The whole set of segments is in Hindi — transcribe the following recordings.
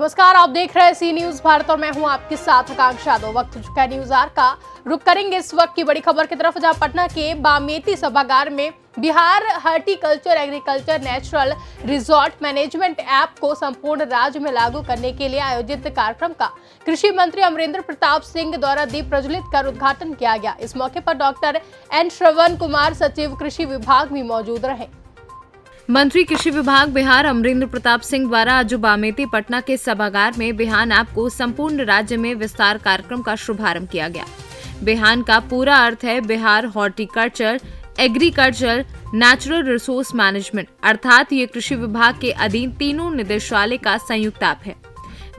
नमस्कार, आप देख रहे हैं सी न्यूज भारत और मैं हूं आपके साथ आकांक्षा यादव। वक्त हो चुका है न्यूज आर का। रुक करेंगे इस वक्त की बड़ी खबर की तरफ, जहां पटना के बामेती सभागार में Bihar horticulture agriculture natural resort management app को संपूर्ण राज्य में लागू करने के लिए आयोजित कार्यक्रम का कृषि मंत्री अमरेंद्र प्रताप सिंह द्वारा दीप प्रज्वलित कर उद्घाटन किया गया। इस मौके पर डॉक्टर एन श्रवण कुमार, सचिव कृषि विभाग भी मौजूद रहे। मंत्री कृषि विभाग बिहार अमरेंद्र प्रताप सिंह द्वारा आज बामेती पटना के सभागार में बिहान ऐप को संपूर्ण राज्य में विस्तार कार्यक्रम का शुभारंभ किया गया। बिहान का पूरा अर्थ है Bihar horticulture agriculture natural resource management, अर्थात ये कृषि विभाग के अधीन तीनों निदेशालय का संयुक्त ऐप है।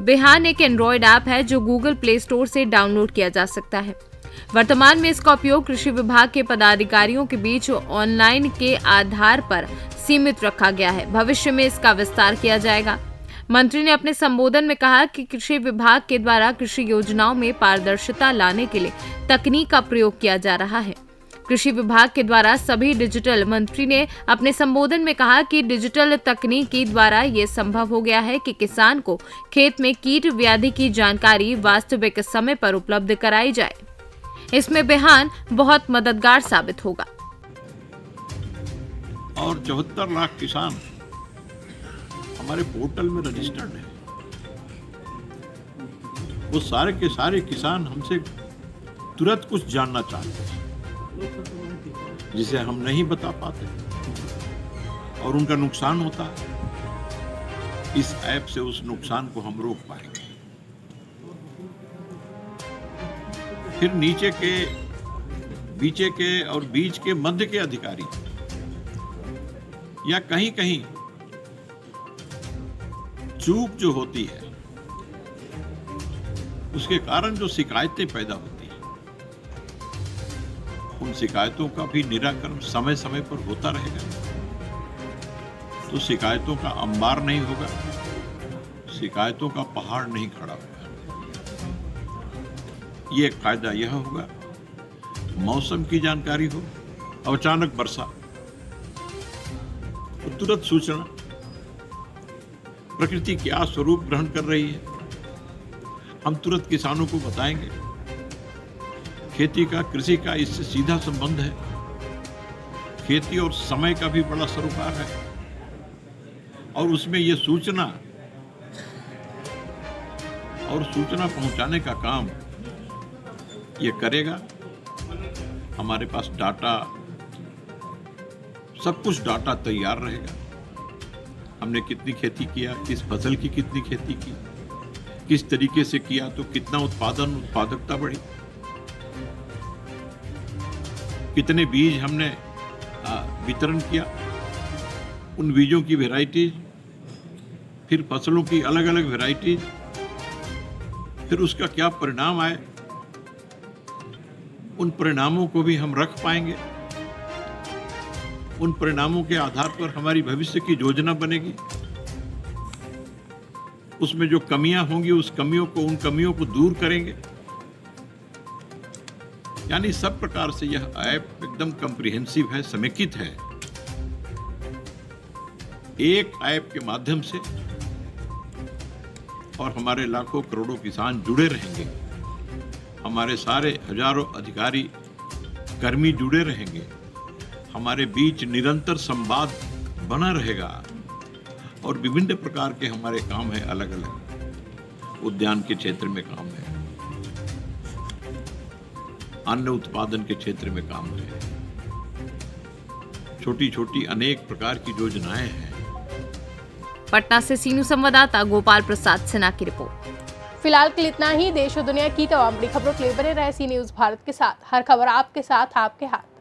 बिहान एक एंड्रॉयड ऐप है जो गूगल प्ले स्टोर से डाउनलोड किया जा सकता है। वर्तमान में इसका उपयोग कृषि विभाग के पदाधिकारियों के बीच ऑनलाइन के आधार पर सीमित रखा गया है। भविष्य में इसका विस्तार किया जाएगा। मंत्री ने अपने संबोधन में कहा कि कृषि विभाग के द्वारा कृषि योजनाओं में पारदर्शिता लाने के लिए तकनीक का प्रयोग किया जा रहा है। कृषि विभाग के द्वारा सभी डिजिटल, मंत्री ने अपने संबोधन में कहा कि डिजिटल तकनीकी द्वारा ये संभव हो गया है कि किसान को खेत में कीट व्याधि की जानकारी वास्तविक समय पर उपलब्ध कराई जाए। इसमें बिहान बहुत मददगार साबित होगा। और 74 लाख किसान हमारे पोर्टल में रजिस्टर्ड हैं। वो सारे के सारे किसान हमसे तुरंत कुछ जानना चाहते हैं जिसे हम नहीं बता पाते और उनका नुकसान होता है। इस ऐप से उस नुकसान को हम रोक पाएंगे। फिर नीचे के, बीचे के और बीच के, मध्य के अधिकारी या कहीं कहीं चूक जो होती है उसके कारण जो शिकायतें पैदा होती हैं, उन शिकायतों का भी निराकरण समय समय पर होता रहेगा। तो शिकायतों का अंबार नहीं होगा, शिकायतों का पहाड़ नहीं खड़ा होगा। ये एक फायदा यह होगा, मौसम की जानकारी हो, अचानक वर्षा, तो तुरंत सूचना, प्रकृति क्या स्वरूप ग्रहण कर रही है, हम तुरंत किसानों को बताएंगे। खेती का, कृषि का इससे सीधा संबंध है। खेती और समय का भी बड़ा सरोकार है और उसमें ये सूचना और सूचना पहुंचाने का काम ये करेगा। हमारे पास डाटा, सब कुछ डाटा तैयार रहेगा। हमने कितनी खेती किया, किस फसल की कितनी खेती की, किस तरीके से किया तो कितना उत्पादकता बढ़ी, कितने बीज हमने वितरण किया, उन बीजों की वैरायटीज, फिर फसलों की अलग अलग वैरायटीज, फिर उसका क्या परिणाम आए, उन परिणामों को भी हम रख पाएंगे। उन परिणामों के आधार पर हमारी भविष्य की योजना बनेगी। उसमें जो कमियां होंगी उन कमियों को दूर करेंगे। यानी सब प्रकार से यह ऐप एकदम कॉम्प्रिहेंसिव है, समेकित है। एक ऐप के माध्यम से और हमारे लाखों करोड़ों किसान जुड़े रहेंगे, हमारे सारे हजारों अधिकारी कर्मी जुड़े रहेंगे, हमारे बीच निरंतर संवाद बना रहेगा और विभिन्न प्रकार के हमारे काम है, अलग अलग उद्यान के क्षेत्र में काम है, अन्न उत्पादन के क्षेत्र में काम है, छोटी छोटी अनेक प्रकार की योजनाएं हैं। पटना से सीनू संवाददाता गोपाल प्रसाद सिन्हा की रिपोर्ट। फिलहाल के लिए इतना ही। देश और दुनिया की तमाम बड़ी खबरों के लिए बने रहे सी न्यूज भारत के साथ। हर खबर आपके साथ, आपके हाथ।